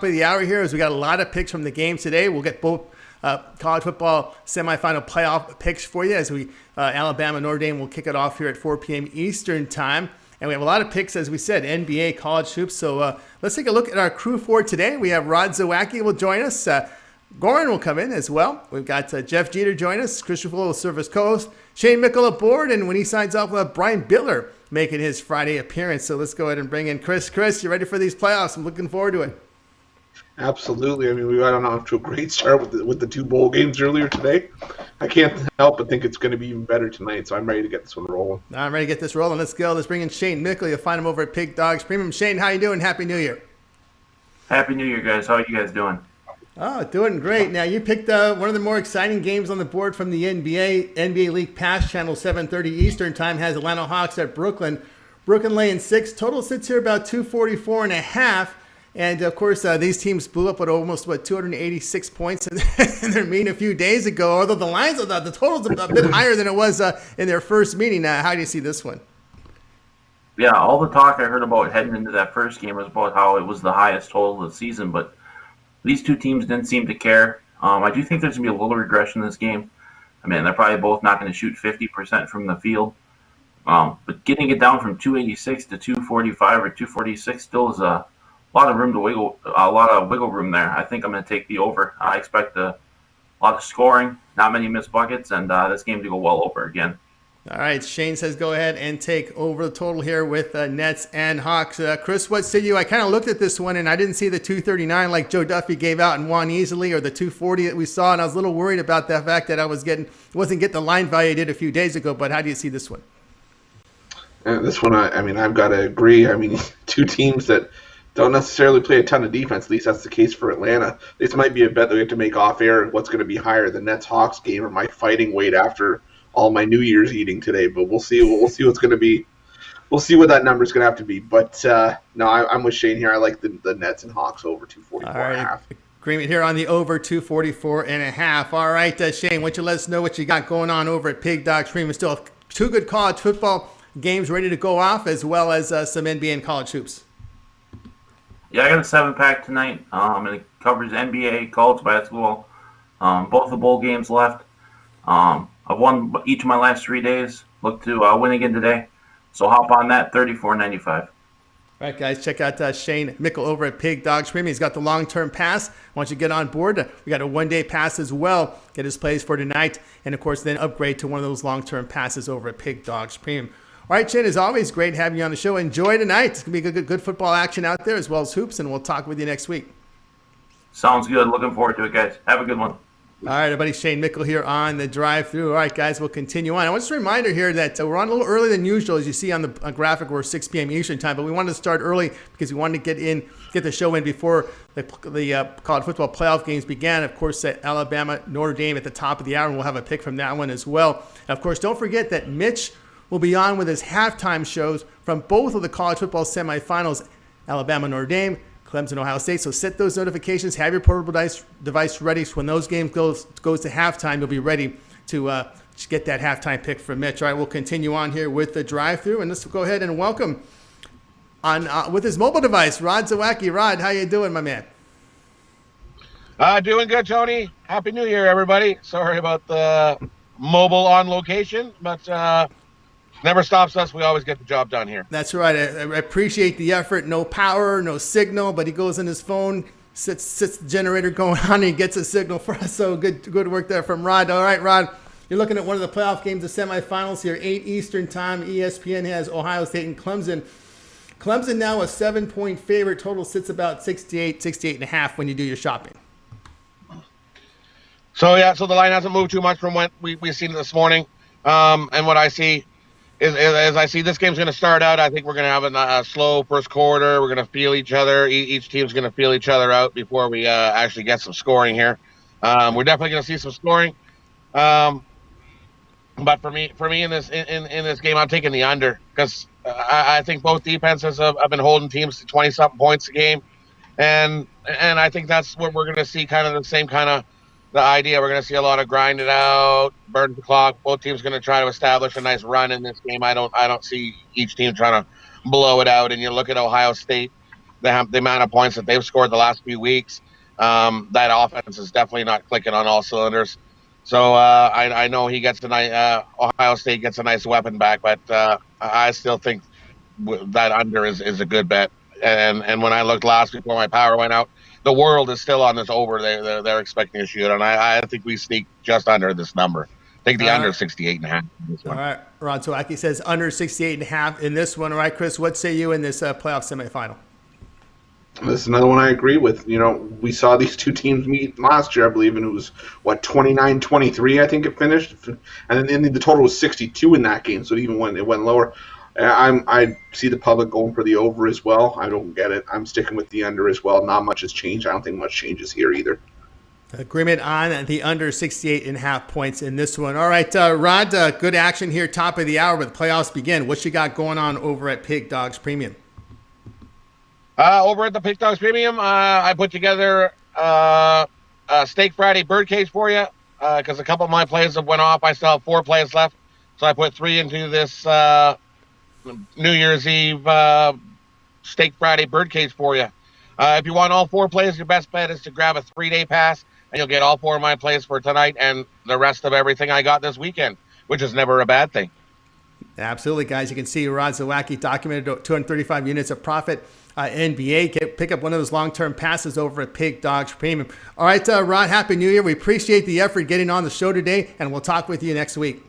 of the hour here, as we got a lot of picks from the game today. We'll get both college football semifinal playoff picks for you as we Alabama Notre Dame will kick it off here at 4 p.m. Eastern time. And we have a lot of picks, as we said, NBA, college hoops. So let's take a look at our crew for today. We have Rod Zawacki will join us. Goran will come in as well. We've got Jeff Jeter join us. Christopher will serve as co-host. Shane Mickle aboard. And when he signs off, we'll have Brian Bittler making his Friday appearance. So let's go ahead and bring in Chris. Chris, you ready for these playoffs? I'm looking forward to it. Absolutely. I mean, we got off to a great start with the two bowl games earlier today. I can't help but think it's going to be even better tonight, so I'm ready to get this one rolling. I'm ready to get this rolling. Let's go. Let's bring in Shane Mickle. You'll find him over at Pig Dogs Premium. Shane, how you doing? Happy New Year. Happy New Year, guys. How are you guys doing? Oh, doing great. Now, you picked one of the more exciting games on the board from the NBA League Pass Channel, 7:30 Eastern Time, has Atlanta Hawks at Brooklyn. Brooklyn laying 6. Total sits here about 244.5. And, of course, these teams blew up at almost, 286 points in their meeting a few days ago, although the total's a bit higher than it was in their first meeting. How do you see this one? Yeah, all the talk I heard about heading into that first game was about how it was the highest total of the season, but these two teams didn't seem to care. I do think there's going to be a little regression in this game. I mean, they're probably both not going to shoot 50% from the field. But getting it down from 286 to 245 or 246 still is a lot of wiggle room there. I think I'm going to take the over. I expect a lot of scoring, not many missed buckets, and this game to go well over again. All right, Shane says go ahead and take over the total here with Nets and Hawks. Chris, what say you? I kind of looked at this one, and I didn't see the 239 like Joe Duffy gave out and won easily, or the 240 that we saw, and I was a little worried about the fact that I wasn't getting the line value I did a few days ago, but how do you see this one? This one, I mean, I've got to agree. I mean, two teams that don't necessarily play a ton of defense. At least that's the case for Atlanta. This might be a bet that we have to make off air. What's going to be higher, the Nets-Hawks game or my fighting weight after all my New Year's eating today? But we'll see. We'll see what's going to be. We'll see what that number's going to have to be. But no, I'm with Shane here. I like the Nets and Hawks over 244.5. Agreement here on the over 244.5. All right, Shane, why don't you let us know what you got going on over at Pig Dogs Premium? Still two good college football games ready to go off, as well as some NBA and college hoops. Yeah, I got a 7-pack tonight. And it covers NBA, college basketball, both the bowl games left. I've won each of my last 3 days. Look to win again today. So hop on that, $34.95. All right, guys, check out Shane Mickle over at Pig Dogs Premium. He's got the long-term pass. Once you get on board, we got a one-day pass as well. Get his plays for tonight, and, of course, then upgrade to one of those long-term passes over at Pig Dogs Premium. All right, Shane, as always, great having you on the show. Enjoy tonight. It's going to be good football action out there, as well as hoops, and we'll talk with you next week. Sounds good. Looking forward to it, guys. Have a good one. All right, everybody, Shane Mickle here on the drive-through. All right, guys, we'll continue on. I want just a reminder here that we're on a little earlier than usual. As you see on the graphic, we're 6 p.m. Eastern time, but we wanted to start early because we wanted to get the show in before the college football playoff games began. Of course, Alabama, Notre Dame at the top of the hour, and we'll have a pick from that one as well. And of course, don't forget that Mitch will be on with his halftime shows from both of the college football semifinals, Alabama, Notre Dame, Clemson, Ohio State. So set those notifications. Have your portable device ready. So when those games goes to halftime, you'll be ready to get that halftime pick from Mitch. All right, we'll continue on here with the drive-through, and let's go ahead and welcome on with his mobile device, Rod Zawacki. Rod, how you doing, my man? Doing good, Tony. Happy New Year, everybody. Sorry about the mobile on location, but never stops us. We always get the job done here. That's right. I appreciate the effort. No power, no signal, but he goes in his phone, sits the generator going on, and he gets a signal for us. So good work there from Rod. All right, Rod, you're looking at one of the playoff games, the semifinals here, 8 Eastern time. ESPN has Ohio State and Clemson. Clemson now a 7-point favorite. Total sits about 68.5 when you do your shopping. So the line hasn't moved too much from what we've seen this morning. And what I see is as I see this game's going to start out, I think we're going to have a slow first quarter. We're going to feel each other. Each team's going to feel each other out before we actually get some scoring here. We're definitely going to see some scoring. But for me in this game, I'm taking the under because I think both defenses have been holding teams to 20-something points a game, and I think that's what we're going to see. Kind of the same kind of the idea. We're going to see a lot of grind it out, burn the clock. Both teams going to try to establish a nice run in this game. I don't see each team trying to blow it out. And you look at Ohio State, the amount of points that they've scored the last few weeks. That offense is definitely not clicking on all cylinders. So I know he gets a nice Ohio State gets a nice weapon back, but I still think that under is a good bet. And when I looked last before my power went out, the world is still on this over. They're expecting a shoot, and I think we sneak just under this number. Take the under 68.5. All right, Ron Towacki says under 68.5 in this one. All right, Chris, what say you in this playoff semifinal? This is another one I agree with. We saw these two teams meet last year, I believe, and it was, 29-23, I think it finished. And then the total was 62 in that game, so it went lower. I see the public going for the over as well. I don't get it. I'm sticking with the under as well. Not much has changed. I don't think much changes here either. Agreement on the under 68.5 points in this one. All right, Rod, good action here, top of the hour, but the playoffs begin. What you got going on over at Pig Dogs Premium? Over at the Pig Dogs Premium, I put together a Steak Friday Birdcage for you because a couple of my plays have went off. I still have 4 plays left, so I put 3 into this New Year's Eve Steak Friday Birdcage for you. If you want all 4 plays, your best bet is to grab a 3-day pass, and you'll get all 4 of my plays for tonight and the rest of everything I got this weekend, which is never a bad thing. Absolutely, guys. You can see Rod Zawacki documented 235 units of profit. NBA, pick up one of those long-term passes over at Pig Dogs Premium. All right, Rod, Happy New Year. We appreciate the effort getting on the show today, and we'll talk with you next week.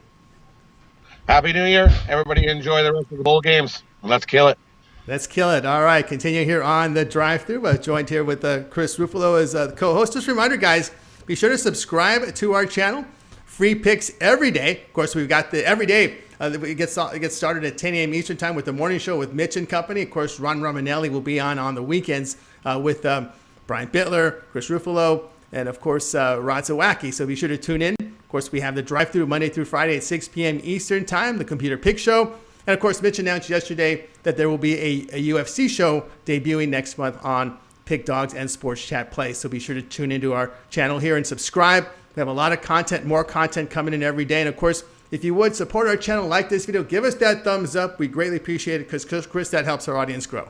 Happy New Year. Everybody enjoy the rest of the bowl games. Let's kill it. Let's kill it. All right, continue here on the drive-thru. Joined here with Chris Ruffalo as the co-host. Just a reminder, guys, be sure to subscribe to our channel. Free picks every day. Of course, we've got the every day. It gets started at 10 a.m. Eastern time with the morning show with Mitch and company. Of course, Ron Romanelli will be on the weekends with Brian Bittler, Chris Ruffalo, and of course, Rod Zawacki. So be sure to tune in. Of course, we have the drive-thru Monday through Friday at 6 p.m. Eastern time, the Computer Pick Show. And of course, Mitch announced yesterday that there will be a UFC show debuting next month on Pick Dogs and Sports Chat Play. So be sure to tune into our channel here and subscribe. We have a lot of content, more content coming in every day. And of course, if you would support our channel, like this video, give us that thumbs up. We greatly appreciate it because, Chris, that helps our audience grow.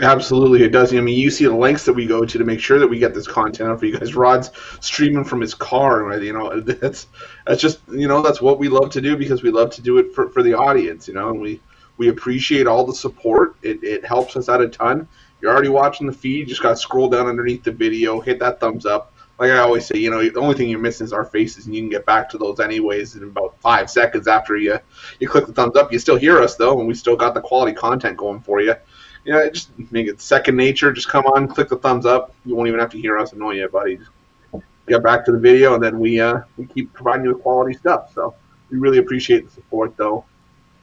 Absolutely, it does. I mean, you see the lengths that we go to make sure that we get this content out for you guys. Rod's streaming from his car, and that's just that's what we love to do because we love to do it for the audience, and we appreciate all the support. It helps us out a ton. You're already watching the feed, you just got to scroll down underneath the video, hit that thumbs up. Like I always say, the only thing you're missing is our faces, and you can get back to those anyways in about 5 seconds after you click the thumbs up. You still hear us though, and we still got the quality content going for you. Just make it second nature. Just come on, click the thumbs up. You won't even have to hear us annoy you, buddy. Just get back to the video, and then we keep providing you with quality stuff. So we really appreciate the support, though,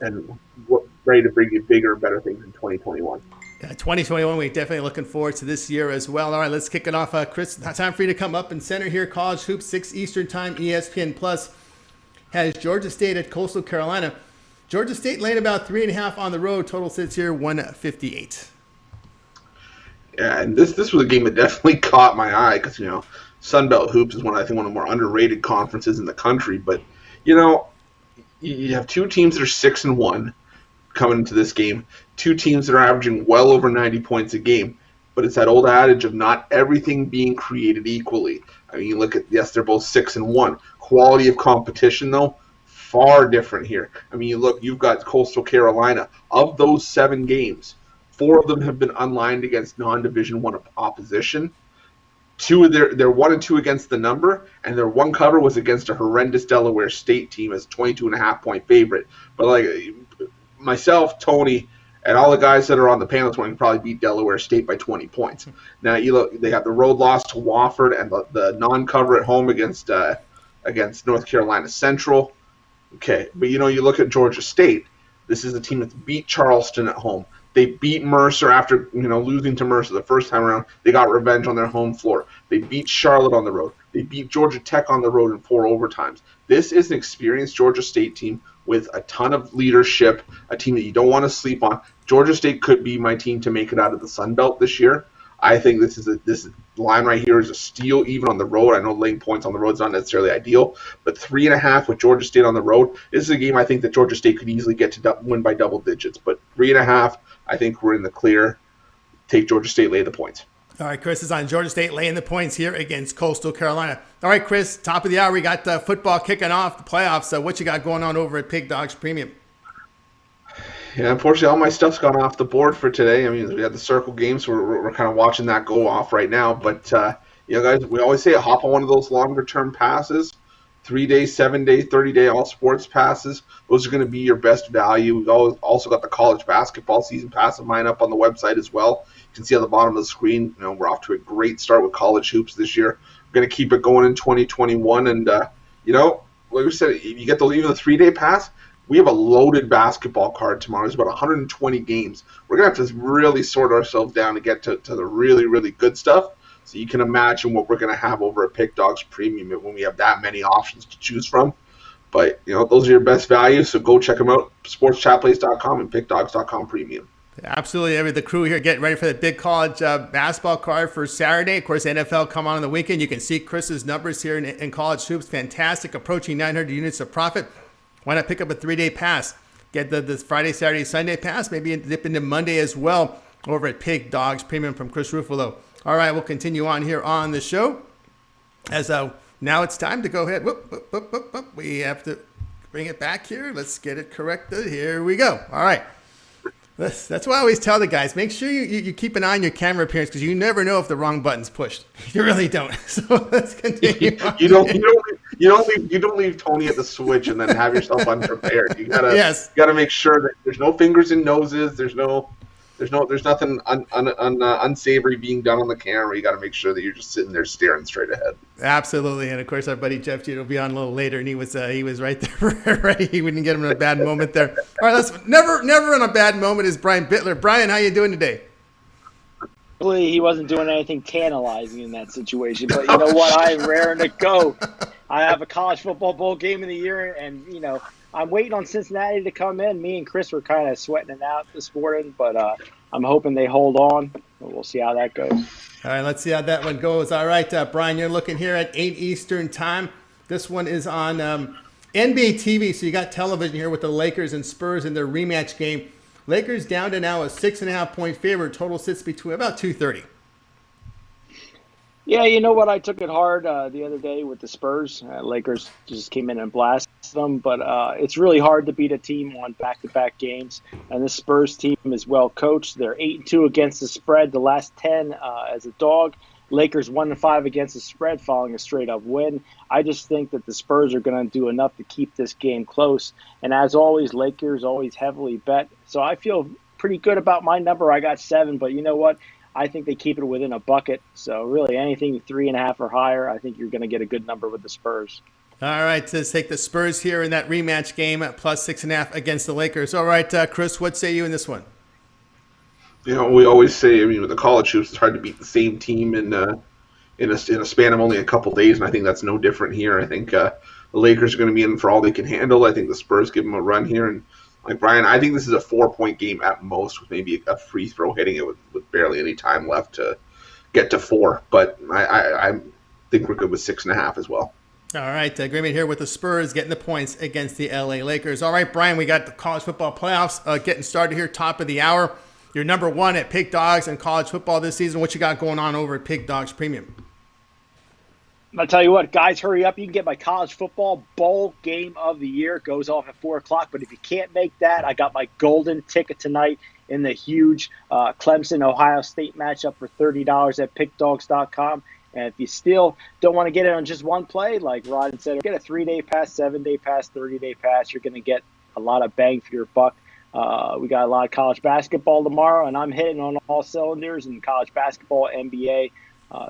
and we're ready to bring you bigger and better things in 2021. Yeah, 2021, we're definitely looking forward to this year as well. All right, let's kick it off. Chris, time for you to come up and center here. College Hoops, 6 Eastern Time, ESPN Plus has Georgia State at Coastal Carolina. Georgia State laying about 3.5 on the road. Total sits here 158. Yeah, and this was a game that definitely caught my eye because Sun Belt Hoops is one of the more underrated conferences in the country. But you have 2 teams that are 6-1 coming into this game. 2 teams that are averaging well over 90 points a game. But it's that old adage of not everything being created equally. I mean, you look at they're both 6-1. Quality of competition though, far different here. I mean, you've got Coastal Carolina. Of those 7 games, 4 of them have been unlined against non-Division I opposition. 2 of they're 1-2 against the number, and their 1 cover was against a horrendous Delaware State team as 22.5-point favorite. But myself, Tony, and all the guys that are on the panel can probably beat Delaware State by 20 points. Now they have the road loss to Wofford and the non-cover at home against North Carolina Central. Okay, but you look at Georgia State. This is a team that's beat Charleston at home. They beat Mercer after losing to Mercer the first time around. They got revenge on their home floor. They beat Charlotte on the road. They beat Georgia Tech on the road in 4 overtimes. This is an experienced Georgia State team with a ton of leadership, a team that you don't want to sleep on. Georgia State could be my team to make it out of the Sun Belt this year. I think this line right here is a steal even on the road. I know laying points on the road is not necessarily ideal, but 3.5 with Georgia State on the road. This is a game I think that Georgia State could easily get to win by double digits. But 3.5, I think we're in the clear. take Georgia State, lay the points. All right, Chris is on Georgia State laying the points here against Coastal Carolina. All right, Chris, top of the hour. We got football kicking off, the playoffs. So what you got going on over at Pig Dogs Premium? Yeah, unfortunately, all my stuff's gone off the board for today. I mean, we had the circle games, so we're kind of watching that go off right now. But, guys, we always say hop on one of those longer-term passes, 3-day, 7-day, 30-day all sports passes. Those are going to be your best value. We've also got the college basketball season pass of mine up on the website as well. You can see on the bottom of the screen, we're off to a great start with college hoops this year. We're going to keep it going in 2021. And, like we said, you get even the 3-day pass. We have a loaded basketball card tomorrow. There's about 120 games. We're going to have to really sort ourselves down to get to the really, really good stuff. So you can imagine what we're going to have over at Pick Dogs Premium when we have that many options to choose from. But, those are your best values, so go check them out, sportschatplace.com and pickdogs.com Premium. Absolutely. The crew here getting ready for the big college basketball card for Saturday. Of course, NFL come on the weekend. You can see Chris's numbers here in college hoops. Fantastic, approaching 900 units of profit. Why not pick up a 3-day pass? Get the Friday, Saturday, Sunday pass. Maybe dip into Monday as well over at Pig Dogs Premium from Chris Ruffalo. All right, we'll continue on here on the show. As now it's time to go ahead. We have to bring it back here. Let's get it corrected. Here we go. All right. That's why I always tell the guys, make sure you keep an eye on your camera appearance because you never know if the wrong button's pushed. You really don't. So let's continue. You don't leave Tony at the switch and then have yourself unprepared. You gotta make sure that there's no fingers in noses. There's nothing unsavory being done on the camera. You got to make sure that you're just sitting there staring straight ahead. Absolutely, and of course our buddy Jeff G will be on a little later, and he was right there, ready. He wouldn't get him in a bad moment there. All right, let's never in a bad moment is Brian Bittler. Brian, how you doing today? He wasn't doing anything tantalizing in that situation, but you know what? I'm raring to go. I have a college football bowl game of the year, and I'm waiting on Cincinnati to come in. Me and Chris were kind of sweating it out this morning, but I'm hoping they hold on. We'll see how that goes. All right, let's see how that one goes. All right, Brian, you're looking here at 8 Eastern time. This one is on NBA TV, so you got television here with the Lakers and Spurs in their rematch game. Lakers down to now a 6.5-point favorite. Total sits between about 230. Yeah, you know what? I took it hard the other day with the Spurs. Lakers just came in and blasted them, but it's really hard to beat a team on back-to-back games. And the Spurs team is well coached. They're 8-2 against the spread, the last 10 as a dog. Lakers 1-5 against the spread, following a straight-up win. I just think that the Spurs are going to do enough to keep this game close. And as always, Lakers always heavily bet. So I feel pretty good about my number. I got 7, but you know what? I think they keep it within a bucket. So really anything 3.5 or higher, I think you're going to get a good number with the Spurs. All right, let's take the Spurs here in that rematch game at plus 6.5 against the Lakers. All right, Chris, what say you in this one? We always say, with the college hoops, it's hard to beat the same team in a span of only a couple days, and I think that's no different here. I think the Lakers are going to be in for all they can handle. I think the Spurs give them a run here, and like Brian, I think this is a 4-point game at most, with maybe a free throw hitting it with barely any time left to get to 4. But I think we're good with 6.5 as well. All right, agreement here with the Spurs getting the points against the LA Lakers. All right, Brian, we got the college football playoffs getting started here, top of the hour. You're number 1 at Pig Dogs and college football this season. What you got going on over at Pig Dogs Premium? I'll tell you what, guys, hurry up. You can get my college football bowl game of the year. It goes off at 4 o'clock. But if you can't make that, I got my golden ticket tonight in the huge Clemson-Ohio State matchup for $30 at pickdogs.com. And if you still don't want to get it on just one play, like Rod said, get a 3-day pass, 7-day pass, 30-day pass. You're going to get a lot of bang for your buck. We got a lot of college basketball tomorrow, and I'm hitting on all cylinders in college basketball, NBA.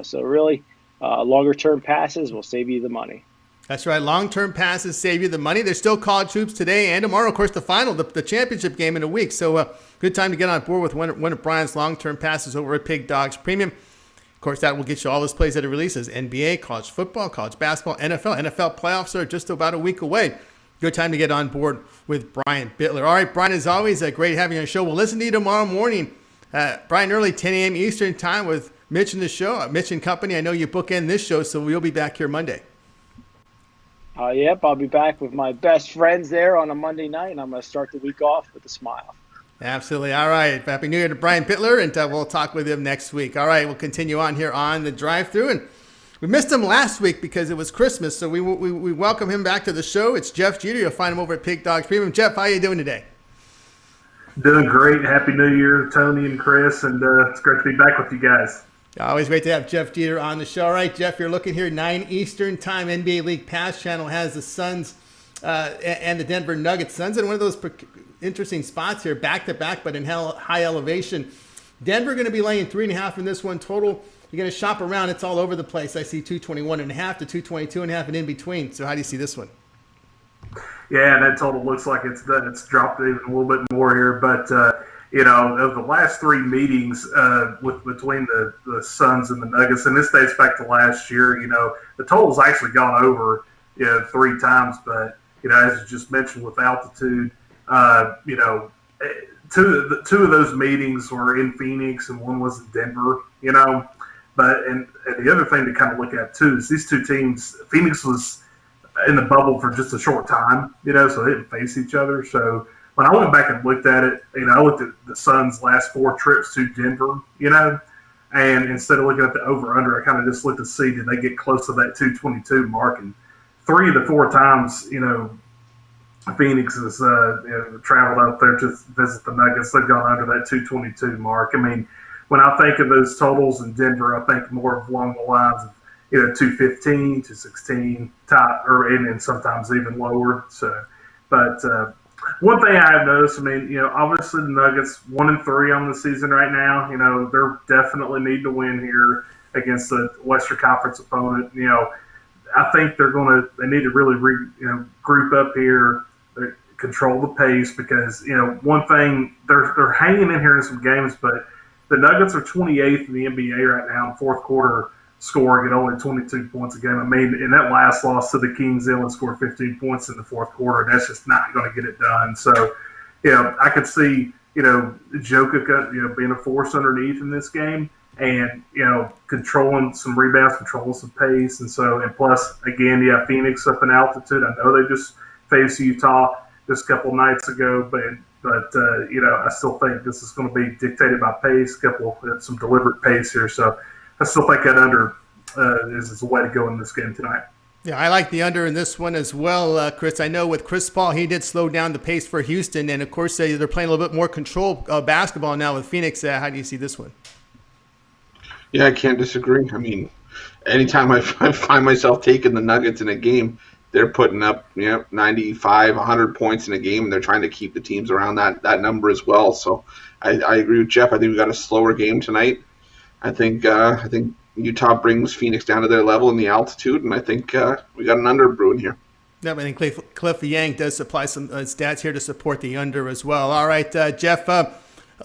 So really, longer-term passes will save you the money. That's right. Long-term passes save you the money. There's still college hoops today and tomorrow. Of course, the final, the championship game in a week. So good time to get on board with one of Brian's long-term passes over at Pig Dogs Premium. Of course, that will get you all those plays that it releases. NBA, college football, college basketball, NFL. NFL playoffs are just about a week away. Good time to get on board with Brian Bittler. All right, Brian, as always, great having you on the show. We'll listen to you tomorrow morning, Brian, early 10 a.m. Eastern time with Mitch and the show, Mitch and Company. I know you bookend this show, so we'll be back here Monday. Yep, I'll be back with my best friends there on a Monday night, and I'm going to start the week off with a smile. Absolutely. All right. Happy New Year to Brian Pittler, and we'll talk with him next week. All right. We'll continue on here on the drive-through. And we missed him last week because it was Christmas, so we welcome him back to the show. It's Jeff Jeter. You'll find him over at Pig Dogs Premium. Jeff, how are you doing today? Doing great. Happy New Year, Tony and Chris, and it's great to be back with you guys. Always great to have Jeff Jeter on the show. All right, Jeff, you're looking here, 9 Eastern time. NBA League Pass channel has the Suns and the Denver Nuggets. Suns in one of those interesting spots here, back-to-back, but in high elevation. Denver going to be laying 3.5 in this one total. You're going to shop around. It's all over the place. I see 221.5 to 222.5 and in between. So how do you see this one? Yeah, that total looks like it's dropped even a little bit more here. But, of the last three meetings between the Suns and the Nuggets, and this dates back to last year, the total's actually gone over 3 times. But, as you just mentioned with altitude, two of those meetings were in Phoenix and one was in Denver, But and the other thing to kind of look at, too, is these two teams, Phoenix was in the bubble for just a short time, so they didn't face each other. So when I went back and looked at it, I looked at the Suns' last 4 trips to Denver, and instead of looking at the over-under, I kind of just looked to see, did they get close to that 222 mark? And 3 of the 4 times, Phoenix has traveled out there to visit the Nuggets. They've gone under that 222 mark. I mean, when I think of those totals in Denver, I think more along the lines of 215, 216, top, and sometimes even lower. So, but one thing I have noticed, obviously the Nuggets 1-3 on the season right now. They're definitely need to win here against the Western Conference opponent. I think they need to really group up here, control the pace, because one thing, they're hanging in here in some games, but the Nuggets are 28th in the NBA right now in fourth quarter scoring at only 22 points a game. In that last loss to the Kings, they only scored 15 points in the fourth quarter, and that's just not going to get it done. So, I could see, Jokic, being a force underneath in this game, and, controlling some rebounds, controlling some pace. And plus, again, Phoenix up in altitude. I know they just faced Utah just a couple nights ago, but I still think this is going to be dictated by pace, some deliberate pace here. So I still think that under is the way to go in this game tonight. Yeah, I like the under in this one as well, Chris. I know with Chris Paul, he did slow down the pace for Houston, and of course they're playing a little bit more control basketball now with Phoenix. How do you see this one? Yeah, I can't disagree. Anytime I find myself taking the Nuggets in a game, they're putting up 95, 100 points in a game, and they're trying to keep the teams around that number as well. So I agree with Jeff. I think we got a slower game tonight. I think Utah brings Phoenix down to their level in the altitude, and I think we got an under brewing here. Yeah, I think Cliff Yang does supply some stats here to support the under as well. All right, Jeff, a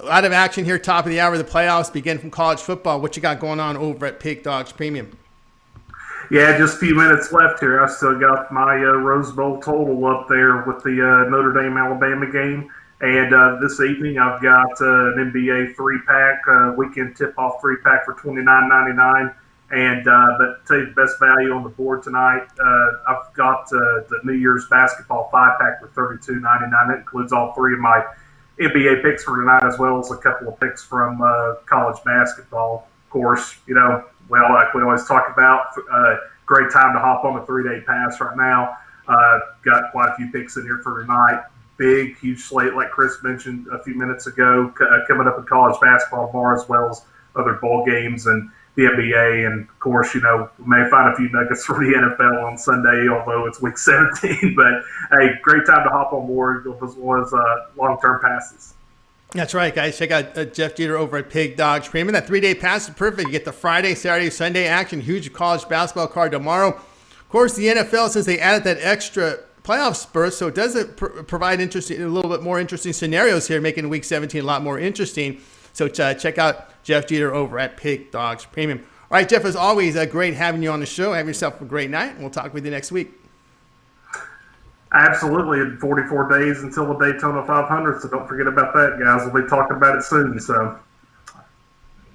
lot of action here, top of the hour. The playoffs begin from college football. What you got going on over at Pig Dogs Premium? Yeah, just a few minutes left here. I still got my Rose Bowl total up there with the Notre Dame-Alabama game. And this evening I've got an NBA 3-pack, weekend tip-off 3-pack for $29.99. And tell you the best value on the board tonight, I've got the New Year's basketball 5-pack for $32.99. That includes all 3 of my NBA picks for tonight, as well as a couple of picks from college basketball. Of course, like we always talk about, great time to hop on a 3-day pass right now. Got quite a few picks in here for tonight. Big, huge slate, like Chris mentioned a few minutes ago, coming up in college basketball bar, as well as other bowl games and the NBA. And, of course, we may find a few nuggets for the NFL on Sunday, although it's week 17. But, hey, great time to hop on board as well as long-term passes. That's right, guys. Check out Jeff Jeter over at Pig Dogs Premium. That 3-day pass is perfect. You get the Friday, Saturday, Sunday action. Huge college basketball card tomorrow. Of course, the NFL, since they added that extra playoff spurt, so it does provide a little bit more interesting scenarios here, making Week 17 a lot more interesting. So check out Jeff Jeter over at Pig Dogs Premium. All right, Jeff, as always, great having you on the show. Have yourself a great night, and we'll talk with you next week. Absolutely. In 44 days until the Daytona 500, so don't forget about that, guys. We'll be talking about it soon. So,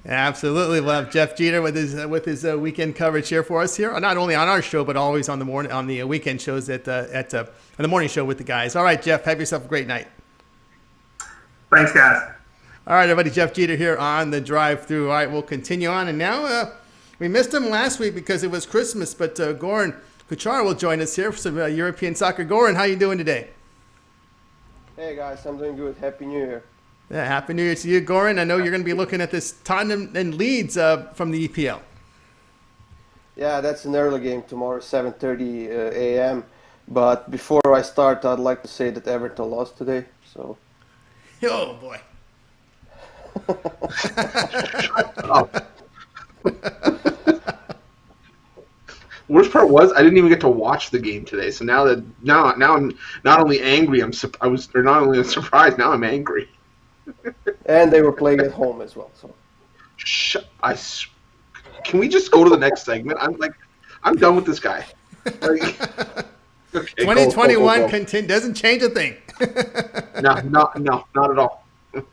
absolutely, we'll have Jeff Jeter with his weekend coverage here for us here, not only on our show but always on the weekend shows at the morning show with the guys. All right, Jeff, have yourself a great night. Thanks, guys. All right, everybody. Jeff Jeter here on the drive-through. All right, we'll continue on. And now we missed him last week because it was Christmas, but Goran Kuchar will join us here for some European soccer. Goran, how you doing today? Hey, guys. I'm doing good. Happy New Year. Yeah, Happy New Year to you, Goran. I know you're going to be looking at this Tottenham and Leeds from the EPL. Yeah, that's an early game tomorrow, 7:30 a.m. But before I start, I'd like to say that Everton lost today. So. Oh, boy. Oh. Worst part was I didn't even get to watch the game today. So now I'm not only angry, not only surprised. Now I'm angry. And they were playing at home as well. So. Can we just go to the next segment? I'm done with this guy. Okay, 2021 go. Doesn't change a thing. No, not at all.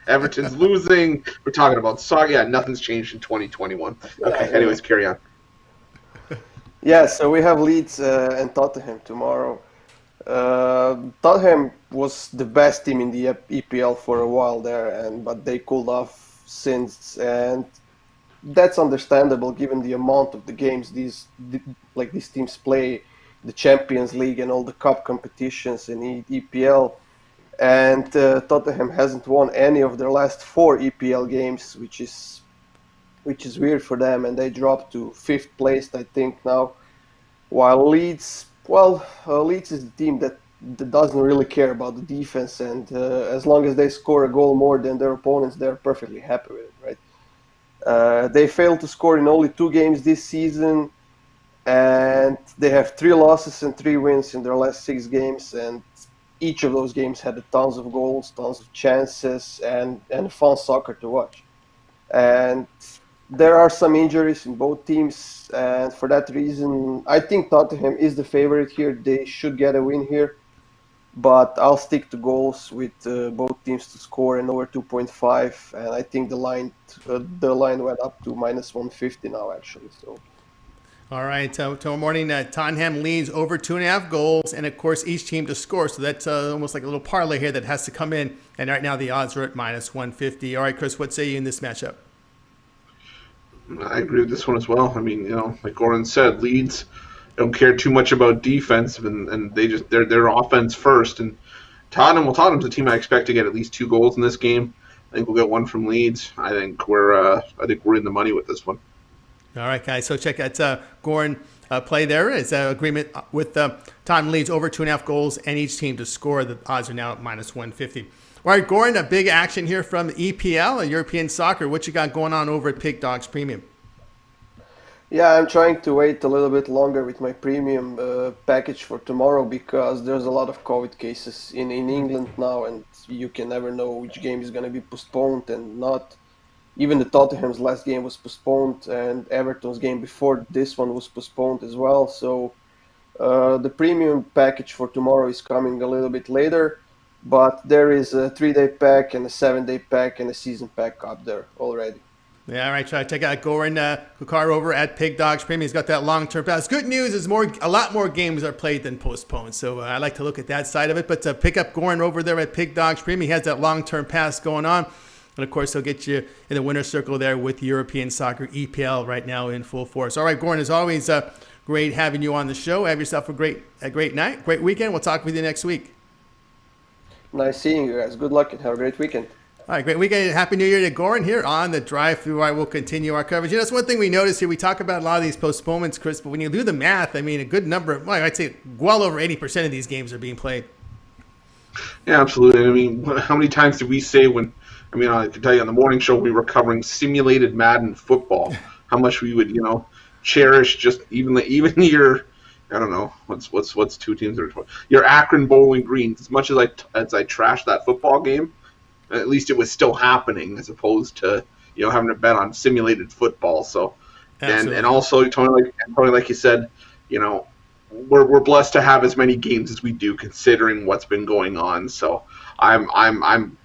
Everton's losing. We're talking about soccer. Yeah, nothing's changed in 2021. Okay, anyways, carry on. Yeah, so we have Leeds and Tottenham tomorrow. Tottenham was the best team in the EPL for a while there, but they cooled off since, and that's understandable given the amount of the games these teams play, the Champions League and all the cup competitions in EPL. And Tottenham hasn't won any of their last 4 EPL games, which is weird for them, and they dropped to 5th place, I think, now. While Leeds is the team that doesn't really care about the defense, and as long as they score a goal more than their opponents, they're perfectly happy with it, right? They failed to score in only 2 games this season, and they have 3 losses and 3 wins in their last 6 games, and each of those games had tons of goals, tons of chances, and fun soccer to watch. And there are some injuries in both teams, and for that reason, I think Tottenham is the favorite here. They should get a win here, but I'll stick to goals with both teams to score and over 2.5. And I think the line went up to -150 now, actually. So. All right, tomorrow morning, Tottenham leads over 2.5 goals, and of course, each team to score. So that's almost like a little parlay here that has to come in. And right now, the odds are at -150. All right, Chris, what say you in this matchup? I agree with this one as well. I mean, like Goran said, Leeds don't care too much about defense, and they're offense first. And Tottenham's a team I expect to get at least 2 goals in this game. I think we'll get 1 from Leeds. I think we're in the money with this one. All right, guys. So check out Goran play there. It's an agreement with Tottenham leads over 2.5 goals and each team to score. The odds are now at -150. All right, Goran, a big action here from EPL, European soccer. What you got going on over at Pig Dogs Premium? Yeah, I'm trying to wait a little bit longer with my premium package for tomorrow because there's a lot of COVID cases in England now, and you can never know which game is going to be postponed and not. Even the Tottenham's last game was postponed, and Everton's game before this one was postponed as well. So the premium package for tomorrow is coming a little bit later, but there is a 3-day pack and a 7-day pack and a season pack up there already. Yeah, all right. Try to check out Goran Kuchar over at Pig Dogs Premium. He's got that long-term pass. Good news is a lot more games are played than postponed. So I like to look at that side of it. But pick up Goran over there at Pig Dogs Premium. He has that long-term pass going on. And, of course, he'll get you in the winner's circle there with European Soccer EPL right now in full force. All right, Goran, as always, great having you on the show. Have yourself a great night, great weekend. We'll talk with you next week. Nice seeing you guys. Good luck and have a great weekend. All right, great weekend. Happy New Year to Goran here on the drive-through. I will continue our coverage. That's one thing we noticed here. We talk about a lot of these postponements, Chris, but when you do the math, I mean, a good number, I'd say well over 80% of these games are being played. Yeah, absolutely. I mean, how many times did we say I can tell you on the morning show we were covering simulated Madden football, how much we would, cherish just even your, I don't know, what's 2 teams that are 20, your Akron Bowling Greens. As much as I trashed that football game, at least it was still happening as opposed to, having to bet on simulated football. So, and also Tony, like you said, we're blessed to have as many games as we do considering what's been going on. So I'm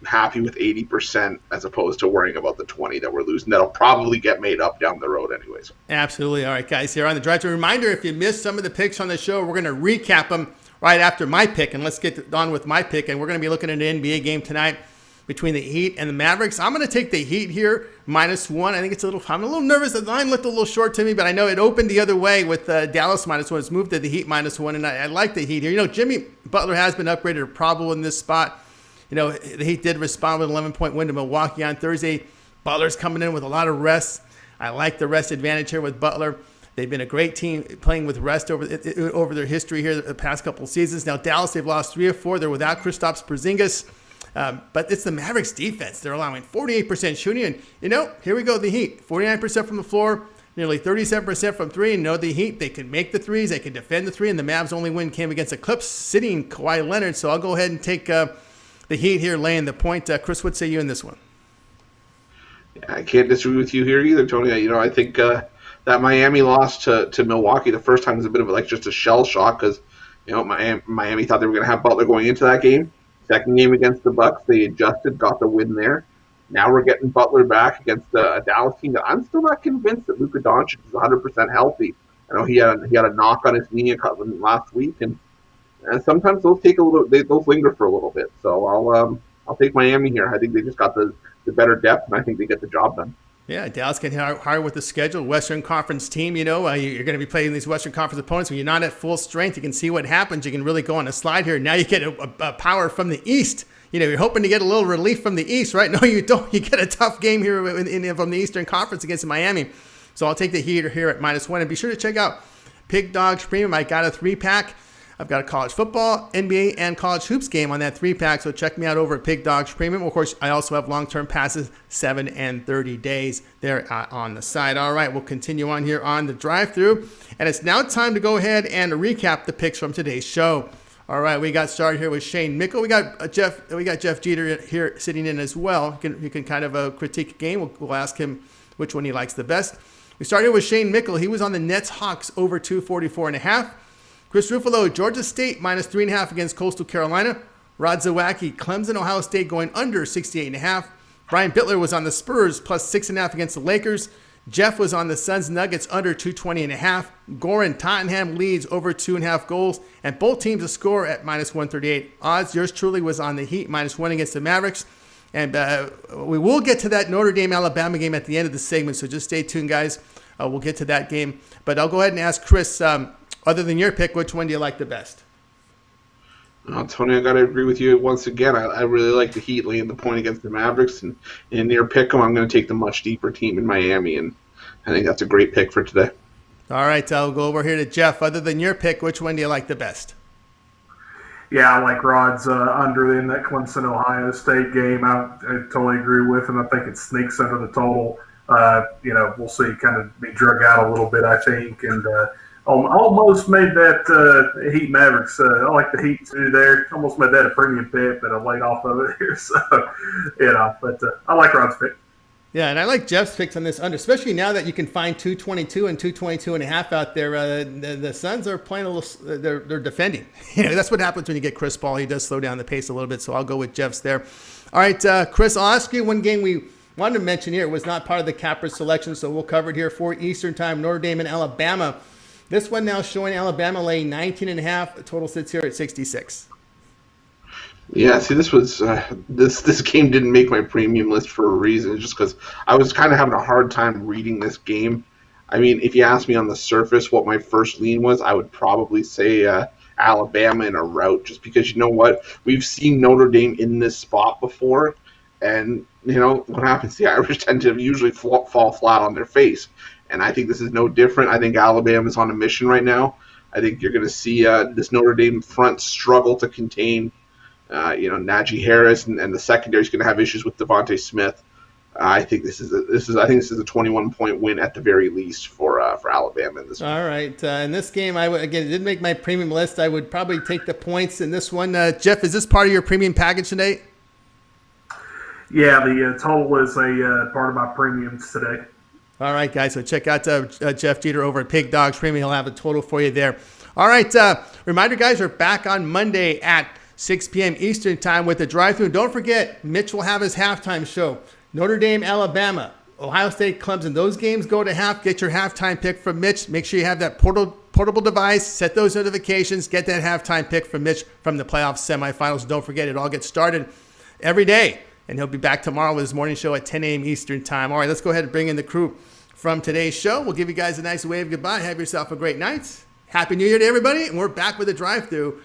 happy with 80% as opposed to worrying about the 20 that we're losing. That'll probably get made up down the road anyways. Absolutely. All right, guys, here on the drive. A reminder, if you missed some of the picks on the show, we're going to recap them right after my pick. And let's get on with my pick. And we're going to be looking at an NBA game tonight. between the Heat and the Mavericks. I'm going to take the Heat here, -1. I think I'm a little nervous. The line looked a little short to me, but I know it opened the other way with Dallas -1. It's moved to the Heat -1, and I like the Heat here. Jimmy Butler has been upgraded to probable in this spot. The Heat did respond with an 11-point win to Milwaukee on Thursday. Butler's coming in with a lot of rest. I like the rest advantage here with Butler. They've been a great team playing with rest over their history here the past couple of seasons. Now, Dallas, they've lost 3 of 4. They're without Kristaps Porzingis. But it's the Mavericks defense. They're allowing 48% shooting. And, here we go, the Heat. 49% from the floor, nearly 37% from 3. And the Heat, they can make the threes. They can defend the 3. And the Mavs' only win came against the Clips, sitting Kawhi Leonard. So I'll go ahead and take the Heat here, laying the point. Chris, what say you in this one? I can't disagree with you here either, Tony. I think that Miami loss to Milwaukee the first time was a bit of just a shell shock because Miami thought they were going to have Butler going into that game. Second game against the Bucks, they adjusted, got the win there. Now we're getting Butler back against a Dallas team that I'm still not convinced that Luka Doncic is 100% healthy. I know he had a knock on his knee last week, and sometimes those those linger for a little bit. So I'll take Miami here. I think they just got the better depth, and I think they get the job done. Yeah, Dallas can hire with the schedule. Western Conference team, you're going to be playing these Western Conference opponents. When you're not at full strength, you can see what happens. You can really go on a slide here. Now you get a power from the East. You're hoping to get a little relief from the East, right? No, you don't. You get a tough game here from the Eastern Conference against Miami. So I'll take the Heat here at -1. And be sure to check out Pig Dogs Premium. I got a 3-pack. I've got a college football, NBA, and college hoops game on that 3-pack, so check me out over at Pig Dogs Premium. Of course, I also have long-term passes, 7 and 30 days there on the side. All right, we'll continue on here on the drive-thru, and it's now time to go ahead and recap the picks from today's show. All right, we got started here with Shane Mickle. We got Jeff Jeter here sitting in as well. He can kind of critique a game. We'll ask him which one he likes the best. We started with Shane Mickle. He was on the Nets Hawks over 244.5. Chris Ruffalo, Georgia State -3.5 against Coastal Carolina. Rod Zawacki, Clemson, Ohio State going under 68.5. Brian Bittler was on the Spurs +6.5 against the Lakers. Jeff was on the Suns Nuggets under 220.5. Goran, Tottenham leads over 2.5 goals. And both teams to score at -138 odds. Yours truly was on the Heat -1 against the Mavericks. And we will get to that Notre Dame-Alabama game at the end of the segment, so just stay tuned, guys. We'll get to that game. But I'll go ahead and ask Chris, other than your pick, which one do you like the best? Tony, I got to agree with you once again. I really like the Heat laying the point against the Mavericks. And in your pick 'em, I'm going to take the much deeper team in Miami. And I think that's a great pick for today. All right, I'll go over here to Jeff. Other than your pick, which one do you like the best? Yeah, I like Rod's under in that Clemson-Ohio State game. I totally agree with him. I think it sneaks under the total. We'll see, kind of be drug out a little bit, I think. And almost made that Heat Mavericks. I like the Heat too there. Almost made that a premium pick, but I laid off of it here. So, but I like Rod's pick. Yeah, and I like Jeff's picks on this under, especially now that you can find 222 and 222.5 out there. The Suns are playing a little. They're defending. That's what happens when you get Chris Paul. He does slow down the pace a little bit. So I'll go with Jeff's there. All right, Chris, I'll ask you one game we wanted to mention here. It was not part of the Capper selection, so we'll cover it here for Eastern Time. Notre Dame and Alabama. This one now showing Alabama laying 19.5. The total sits here at 66. Yeah, see, this was this game didn't make my premium list for a reason, just because I was kind of having a hard time reading this game. I mean, if you ask me on the surface what my first lean was, I would probably say Alabama in a rout, just because you know what? We've seen Notre Dame in this spot before, and what happens? The Irish tend to usually fall flat on their face. And I think this is no different. I think Alabama's on a mission right now. I think you're going to see this Notre Dame front struggle to contain, Najee Harris, and the secondary is going to have issues with Devontae Smith. I think this is a 21-point win at the very least for Alabama in this one. All right, in this game, it didn't make my premium list. I would probably take the points in this one. Jeff, is this part of your premium package today? Yeah, the total is a part of my premiums today. All right, guys, so check out Jeff Jeter over at Pig Dogs Premium. He'll have a total for you there. All right, reminder, guys, we're back on Monday at 6 p.m. Eastern Time with the drive-thru. Don't forget, Mitch will have his halftime show. Notre Dame, Alabama, Ohio State, Clemson. Those games go to half. Get your halftime pick from Mitch. Make sure you have that portable device. Set those notifications. Get that halftime pick from Mitch from the playoff semifinals. Don't forget, it all gets started every day and he'll be back tomorrow with his morning show at 10 a.m. Eastern time. All right, let's go ahead and bring in the crew from today's show. We'll give you guys a nice wave goodbye. Have yourself a great night. Happy New Year to everybody, and we're back with a drive-through